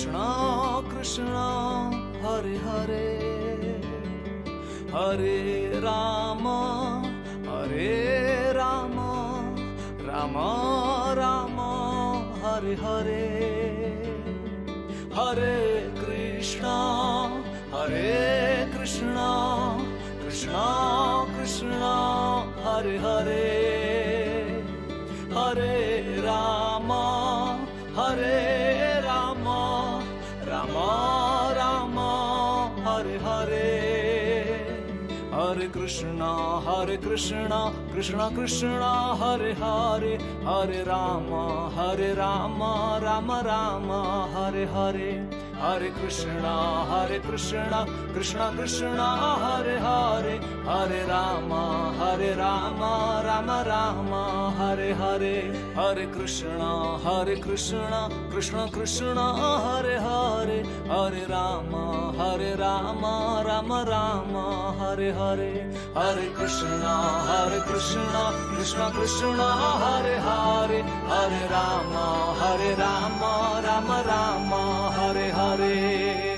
Krishna Krishna Hare Hare Hare Ram Ram Ram Hare Hare Hare Krishna Krishna Krishna Hare Hare Hare Ram Ram Ram Hare Hare Hare Krishna Krishna Krishna Hare Hare Hare Ram Ram Ram Hare Hare Hare Krishna Krishna Krishna Hare Hare Hare Ram Ram Ram Hare Hare Hare Krishna Krishna Hare Hare Hare Ram Ram Ram Hare Hare Hare Krishna Krishna Hare Hare Hare Ram Ram Ram Hare Hare